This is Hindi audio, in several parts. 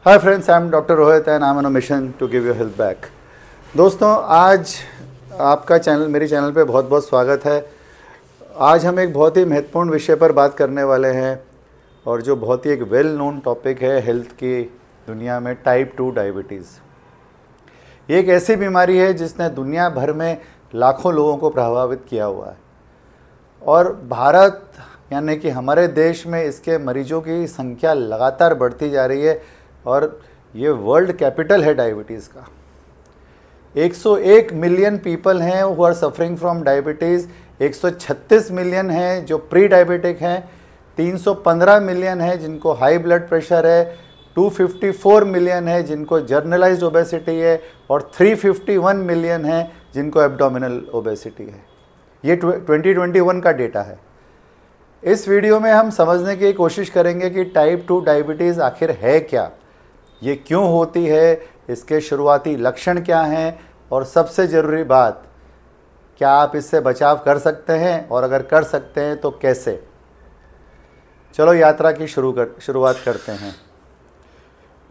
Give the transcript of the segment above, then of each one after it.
Hi friends, I am doctor Rohit and I am on a mission to give you health back. दोस्तों, आज आपका चैनल मेरी चैनल पे बहुत बहुत स्वागत है। आज हम एक बहुत ही महत्वपूर्ण विषय पर बात करने वाले हैं और जो बहुत ही एक वेल नोन टॉपिक है हेल्थ की दुनिया में, टाइप 2 डायबिटीज़। ये एक ऐसी बीमारी है जिसने दुनिया भर में लाखों लोगों को प्रभावित किया हुआ है और भारत यानी कि हमारे देश में इसके मरीजों की संख्या लगातार बढ़ती जा रही है और ये वर्ल्ड कैपिटल है डायबिटीज़ का। 101 मिलियन पीपल हैं who are suffering from diabetes, 136 million हैं जो प्री डायबिटिक हैं, 315 मिलियन है जिनको हाई ब्लड प्रेशर है, 254 मिलियन है जिनको जर्नलाइज्ड ओबेसिटी है और 351 मिलियन है जिनको एब्डोमिनल ओबेसिटी है। ये 2021 का डेटा है। इस वीडियो में हम समझने की कोशिश करेंगे कि टाइप 2 डायबिटीज़ आखिर है क्या, ये क्यों होती है, इसके शुरुआती लक्षण क्या हैं और सबसे ज़रूरी बात, क्या आप इससे बचाव कर सकते हैं और अगर कर सकते हैं तो कैसे। चलो यात्रा की शुरुआत करते हैं।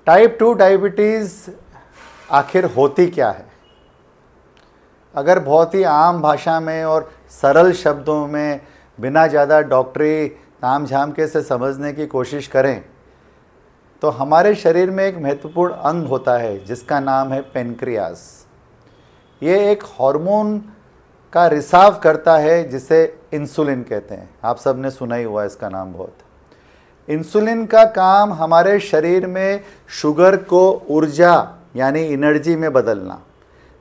टाइप 2 डायबिटीज़ आखिर होती क्या है? अगर बहुत ही आम भाषा में और सरल शब्दों में बिना ज़्यादा डॉक्टरी ताम झाम के से समझने की कोशिश करें तो हमारे शरीर में एक महत्वपूर्ण अंग होता है जिसका नाम है पेनक्रियास। ये एक हार्मोन का रिसाव करता है जिसे इंसुलिन कहते हैं। आप सब ने सुना ही हुआ इसका नाम बहुत। इंसुलिन का काम हमारे शरीर में शुगर को ऊर्जा यानी एनर्जी में बदलना।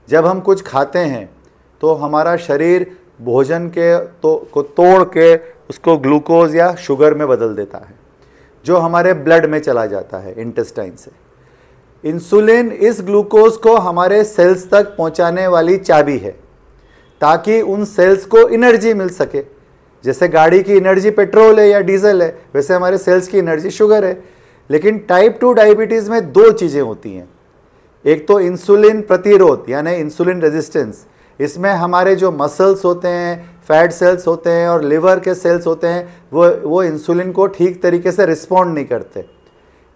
जब हम कुछ खाते हैं तो हमारा शरीर भोजन को तोड़ के उसको ग्लूकोज या शुगर में बदल देता है जो हमारे ब्लड में चला जाता है इंटेस्टाइन से। इंसुलिन इस ग्लूकोज को हमारे सेल्स तक पहुंचाने वाली चाबी है ताकि उन सेल्स को एनर्जी मिल सके। जैसे गाड़ी की एनर्जी पेट्रोल है या डीजल है, वैसे हमारे सेल्स की एनर्जी शुगर है। लेकिन टाइप 2 डायबिटीज़ में दो चीज़ें होती हैं। एक तो इंसुलिन प्रतिरोध यानी इंसुलिन रेजिस्टेंस। इसमें हमारे जो मसल्स होते हैं, फैट सेल्स होते हैं और लिवर के सेल्स होते हैं वो इंसुलिन को ठीक तरीके से रिस्पॉन्ड नहीं करते।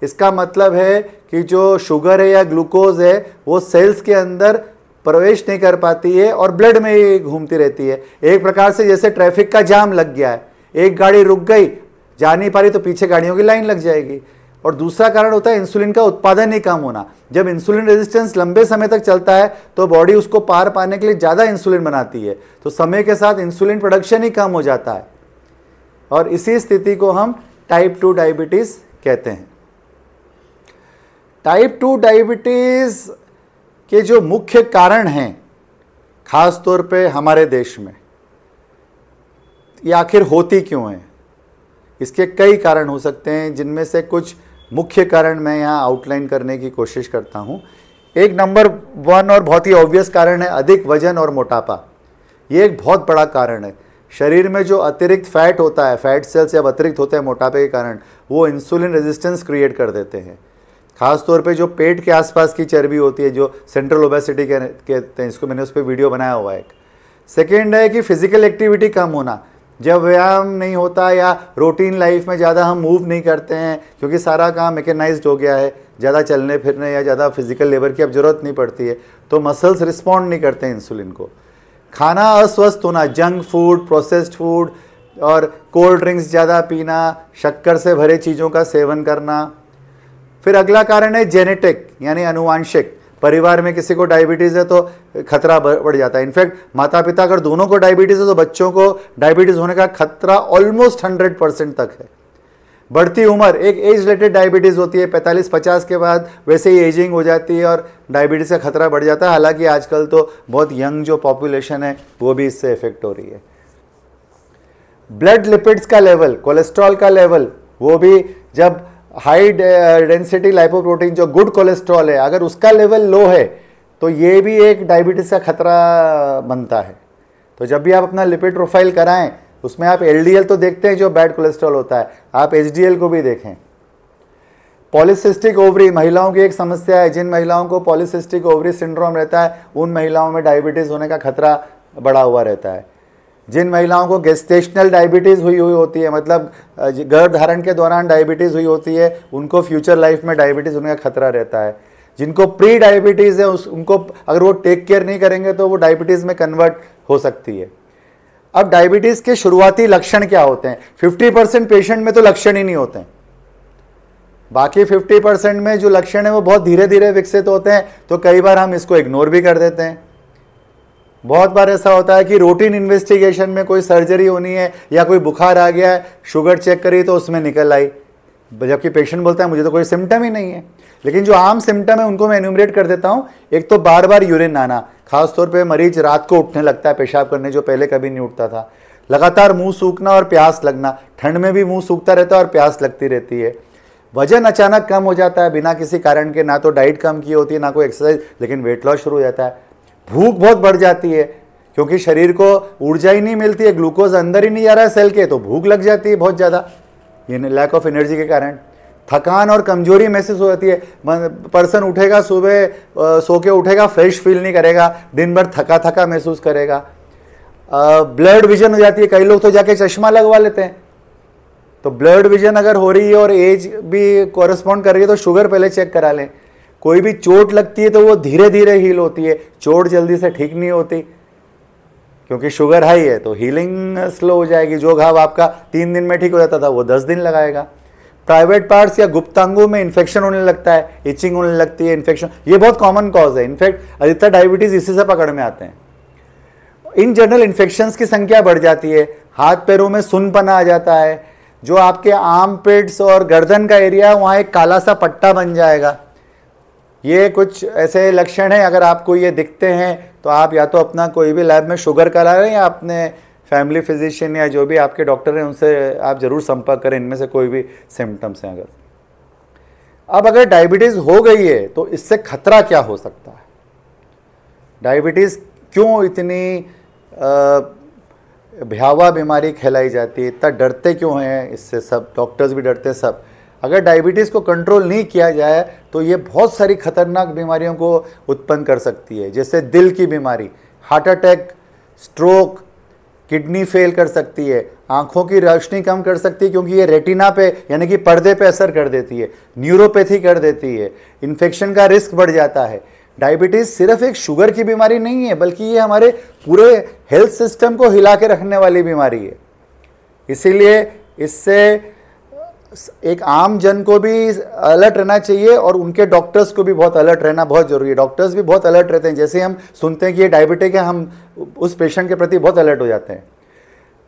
इसका मतलब है कि जो शुगर है या ग्लूकोज है वो सेल्स के अंदर प्रवेश नहीं कर पाती है और ब्लड में ही घूमती रहती है। एक प्रकार से जैसे ट्रैफिक का जाम लग गया है, एक गाड़ी रुक गई, जा नहीं पा रही तो पीछे गाड़ियों की लाइन लग जाएगी। और दूसरा कारण होता है इंसुलिन का उत्पादन ही कम होना। जब इंसुलिन रेजिस्टेंस लंबे समय तक चलता है तो बॉडी उसको पार पाने के लिए ज़्यादा इंसुलिन बनाती है, तो समय के साथ इंसुलिन प्रोडक्शन ही कम हो जाता है और इसी स्थिति को हम टाइप 2 डायबिटीज़ कहते हैं। टाइप 2 डायबिटीज़ के जो मुख्य कारण हैं खास तौर पे हमारे देश में, ये आखिर होती क्यों है? इसके कई कारण हो सकते हैं जिनमें से कुछ मुख्य कारण मैं यहाँ आउटलाइन करने की कोशिश करता हूँ। एक नंबर 1 और बहुत ही ऑब्वियस कारण है अधिक वजन और मोटापा। ये एक बहुत बड़ा कारण है। शरीर में जो अतिरिक्त फैट होता है, फैट सेल्स जब अतिरिक्त होते हैं मोटापे के कारण, वो इंसुलिन रेजिस्टेंस क्रिएट कर देते हैं। खास तौर पे जो पेट के आसपास की चर्बी होती है जो सेंट्रल ओबेसिटी कहते हैं, इसको मैंने उस पर वीडियो बनाया हुआ है। सेकेंड है कि फिजिकल एक्टिविटी कम होना। जब व्यायाम नहीं होता या रूटीन लाइफ में ज़्यादा हम मूव नहीं करते हैं क्योंकि सारा काम मैकेनाइज्ड हो गया है, ज़्यादा चलने फिरने या ज़्यादा फिजिकल लेबर की अब ज़रूरत नहीं पड़ती है, तो मसल्स रिस्पॉन्ड नहीं करते हैं इंसुलिन को। खाना अस्वस्थ होना, जंक फूड, प्रोसेस्ड फूड और कोल्ड ड्रिंक्स ज़्यादा पीना, शक्कर से भरे चीज़ों का सेवन करना। फिर अगला कारण है जेनेटिक यानी अनुवांशिक। परिवार में किसी को डायबिटीज़ है तो खतरा बढ़ जाता है। इनफैक्ट माता पिता अगर दोनों को डायबिटीज़ है तो बच्चों को डायबिटीज़ होने का खतरा ऑलमोस्ट 100% तक है। बढ़ती उम्र, एक एज रिलेटेड डायबिटीज़ होती है 45-50 के बाद, वैसे ही एजिंग हो जाती है और डायबिटीज़ का खतरा बढ़ जाता है। हालांकि आजकल तो बहुत यंग जो पॉपुलेशन है वो भी इससे इफेक्ट हो रही है। ब्लड लिपिड्स का लेवल, कोलेस्ट्रॉल का लेवल, वो भी जब हाई डेंसिटी लाइपोप्रोटीन जो गुड कोलेस्ट्रॉल है अगर उसका लेवल लो है तो ये भी एक डायबिटीज़ का खतरा बनता है। तो जब भी आप अपना लिपिड प्रोफाइल कराएं उसमें आप एलडीएल तो देखते हैं जो बैड कोलेस्ट्रॉल होता है, आप एचडीएल को भी देखें। पॉलीसिस्टिक ओवरी महिलाओं की एक समस्या है। जिन महिलाओं को पॉलीसिस्टिक ओवरी सिंड्रोम रहता है उन महिलाओं में डायबिटीज़ होने का खतरा बढ़ा हुआ रहता है। जिन महिलाओं को गेस्टेशनल डायबिटीज़ हुई होती है, मतलब गर्भधारण के दौरान डायबिटीज़ हुई होती है, उनको फ्यूचर लाइफ में डायबिटीज़ होने का खतरा रहता है। जिनको प्री डायबिटीज़ है उनको अगर वो टेक केयर नहीं करेंगे तो वो डायबिटीज़ में कन्वर्ट हो सकती है। अब डायबिटीज़ के शुरुआती लक्षण क्या होते हैं? 50% पेशेंट में तो लक्षण ही नहीं होते हैं, बाकी 50% में जो लक्षण है वो बहुत धीरे धीरे विकसित होते हैं, तो कई बार हम इसको इग्नोर भी कर देते हैं। बहुत बार ऐसा होता है कि रूटीन इन्वेस्टिगेशन में कोई सर्जरी होनी है या कोई बुखार आ गया है, शुगर चेक करी तो उसमें निकल आई, जबकि पेशेंट बोलता है मुझे तो कोई सिम्टम ही नहीं है। लेकिन जो आम सिम्टम है उनको मैं एन्यूमरेट कर देता हूँ। एक तो बार बार यूरिन आना, खासतौर पे मरीज रात को उठने लगता है पेशाब करने, जो पहले कभी नहीं उठता था। लगातार मुंह सूखना और प्यास लगना, ठंड में भी मुंह सूखता रहता है और प्यास लगती रहती है। वजन अचानक कम हो जाता है बिना किसी कारण के, ना तो डाइट कम की होती है ना कोई एक्सरसाइज, लेकिन वेट लॉस शुरू हो जाता है। भूख बहुत बढ़ जाती है क्योंकि शरीर को ऊर्जा ही नहीं मिलती है, ग्लूकोज अंदर ही नहीं जा रहा है सेल के, तो भूख लग जाती है बहुत ज़्यादा, ये लैक ऑफ एनर्जी के कारण। थकान और कमजोरी महसूस हो जाती है। पर्सन उठेगा सुबह, सो के उठेगा, फ्रेश फील नहीं करेगा, दिन भर थका थका महसूस करेगा। ब्लड विजन हो जाती है, कई लोग तो जाके चश्मा लगवा लेते हैं। तो ब्लड विजन अगर हो रही है और एज भी कॉरेस्पॉन्ड कर रही है तो शुगर पहले चेक करा लें। कोई भी चोट लगती है तो वो धीरे धीरे हील होती है, चोट जल्दी से ठीक नहीं होती, क्योंकि शुगर हाई है तो हीलिंग स्लो हो जाएगी। जो घाव आपका 3 दिन में ठीक हो जाता था वो 10 दिन लगाएगा। प्राइवेट पार्ट्स या गुप्तांगों में इन्फेक्शन होने लगता है, इचिंग होने लगती है, इन्फेक्शन, ये बहुत कॉमन कॉज है। इनफैक्ट अधिकतर डायबिटीज इसी से पकड़ में आते हैं। इन जनरल इन्फेक्शंस की संख्या बढ़ जाती है, हाथ पैरों में सुन्नपना आ जाता है, जो आपके आर्म पिट्स और गर्दन का एरिया है वहाँ एक काला सा पट्टा बन जाएगा। ये कुछ ऐसे लक्षण हैं, अगर आपको ये दिखते हैं तो आप या तो अपना कोई भी लैब में शुगर करा लें या अपने फैमिली फिजिशियन या जो भी आपके डॉक्टर हैं उनसे आप ज़रूर संपर्क करें, इनमें से कोई भी सिम्टम्स हैं अगर। अब अगर डायबिटीज़ हो गई है तो इससे खतरा क्या हो सकता है? डायबिटीज़ क्यों इतनी भयावह बीमारी कहलाई जाती है, इतना डरते क्यों हैं इससे? सब डॉक्टर्स भी डरते हैं सब। अगर डायबिटीज़ को कंट्रोल नहीं किया जाए तो ये बहुत सारी खतरनाक बीमारियों को उत्पन्न कर सकती है, जैसे दिल की बीमारी, heart attack, stroke, kidney fail कर सकती है, आंखों की रोशनी कम कर सकती है क्योंकि ये रेटिना पे यानी कि पर्दे पे असर कर देती है, न्यूरोपैथी कर देती है, इन्फेक्शन का रिस्क बढ़ जाता है। डायबिटीज़ सिर्फ एक शुगर की बीमारी नहीं है, बल्कि ये हमारे पूरे हेल्थ सिस्टम को हिला के रखने वाली बीमारी है। इसीलिए इससे एक आम जन को भी अलर्ट रहना चाहिए और उनके डॉक्टर्स को भी बहुत अलर्ट रहना बहुत जरूरी है। डॉक्टर्स भी बहुत अलर्ट रहते हैं, जैसे हम सुनते हैं कि ये डायबिटिक है, हम उस पेशेंट के प्रति बहुत अलर्ट हो जाते हैं।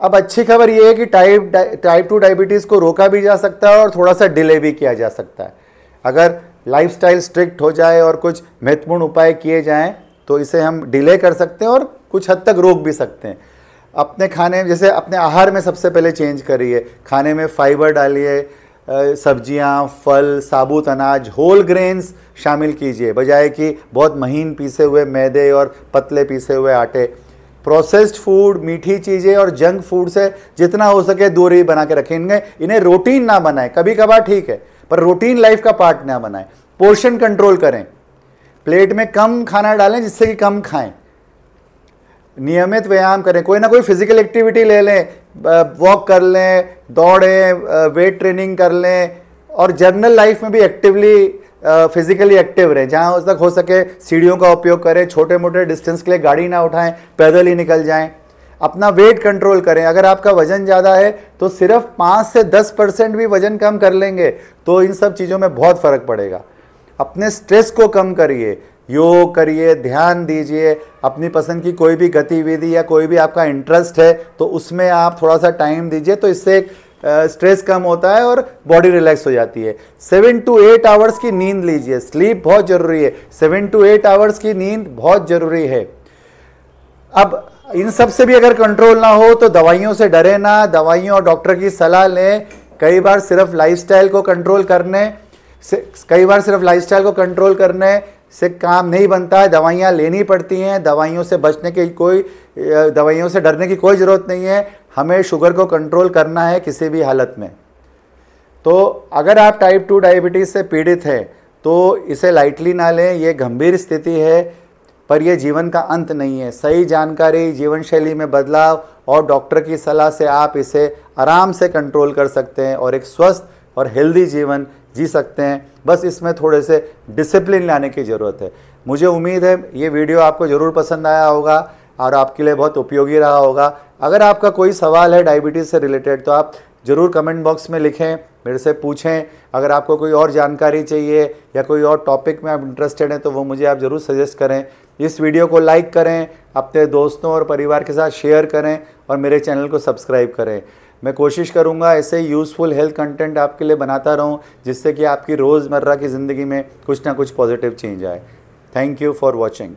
अब अच्छी खबर ये है कि टाइप 2 डायबिटीज़ को रोका भी जा सकता है और थोड़ा सा डिले भी किया जा सकता है। अगर लाइफस्टाइल स्ट्रिक्ट हो जाए और कुछ महत्वपूर्ण उपाय किए जाएँ तो इसे हम डिले कर सकते हैं और कुछ हद तक रोक भी सकते हैं। अपने खाने, जैसे अपने आहार में सबसे पहले चेंज करिए, खाने में फाइबर डालिए, सब्जियां, फल, साबुत अनाज, होल ग्रेन्स शामिल कीजिए, बजाय कि बहुत महीन पीसे हुए मैदे और पतले पीसे हुए आटे। प्रोसेस्ड फूड, मीठी चीज़ें और जंक फूड से जितना हो सके दूरी बना के रखें। इन्हें रूटीन ना बनाएं, कभी कभार ठीक है पर रूटीन लाइफ का पार्ट ना बनाएं। पोर्शन कंट्रोल करें, प्लेट में कम खाना डालें जिससे कि कम खाएं। नियमित व्यायाम करें, कोई ना कोई फिजिकल एक्टिविटी ले लें, वॉक कर लें, दौड़ें, वेट ट्रेनिंग कर लें और जर्नल लाइफ में भी एक्टिवली फिजिकली एक्टिव रहें। जहाँ तक हो सके सीढ़ियों का उपयोग करें, छोटे मोटे डिस्टेंस के लिए गाड़ी ना उठाएं, पैदल ही निकल जाएं। अपना वेट कंट्रोल करें, अगर आपका वजन ज़्यादा है तो सिर्फ 5 से 10% भी वजन कम कर लेंगे तो इन सब चीज़ों में बहुत फ़र्क पड़ेगा। अपने स्ट्रेस को कम करिए, योग करिए, ध्यान दीजिए, अपनी पसंद की कोई भी गतिविधि या कोई भी आपका इंटरेस्ट है तो उसमें आप थोड़ा सा टाइम दीजिए, तो इससे स्ट्रेस कम होता है और बॉडी रिलैक्स हो जाती है। 7 to 8 आवर्स की नींद लीजिए, स्लीप बहुत ज़रूरी है, 7 to 8 आवर्स की नींद बहुत ज़रूरी है। अब इन सब से भी अगर कंट्रोल ना हो तो दवाइयों से डरे ना, दवाइयों और डॉक्टर की सलाह लें। कई बार सिर्फ लाइफस्टाइल को कंट्रोल करने से काम नहीं बनता है, दवाइयाँ लेनी पड़ती हैं। दवाइयों से डरने की कोई ज़रूरत नहीं है। हमें शुगर को कंट्रोल करना है किसी भी हालत में। तो अगर आप टाइप 2 डायबिटीज़ से पीड़ित हैं तो इसे लाइटली ना लें, ये गंभीर स्थिति है। पर यह जीवन का अंत नहीं है। सही जानकारी, जीवन शैली में बदलाव और डॉक्टर की सलाह से आप इसे आराम से कंट्रोल कर सकते हैं और एक स्वस्थ और हेल्दी जीवन जी सकते हैं। बस इसमें थोड़े से डिसिप्लिन लाने की ज़रूरत है। मुझे उम्मीद है ये वीडियो आपको ज़रूर पसंद आया होगा और आपके लिए बहुत उपयोगी रहा होगा। अगर आपका कोई सवाल है डायबिटीज़ से रिलेटेड तो आप ज़रूर कमेंट बॉक्स में लिखें, मेरे से पूछें। अगर आपको कोई और जानकारी चाहिए या कोई और टॉपिक में आप इंटरेस्टेड हैं तो वो मुझे आप ज़रूर सजेस्ट करें। इस वीडियो को लाइक करें, अपने दोस्तों और परिवार के साथ शेयर करें और मेरे चैनल को सब्सक्राइब करें। मैं कोशिश करूंगा ऐसे यूज़फुल हेल्थ कंटेंट आपके लिए बनाता रहूं, जिससे कि आपकी रोज़मर्रा की ज़िंदगी में कुछ ना कुछ पॉजिटिव चेंज आए। Thank you for watching.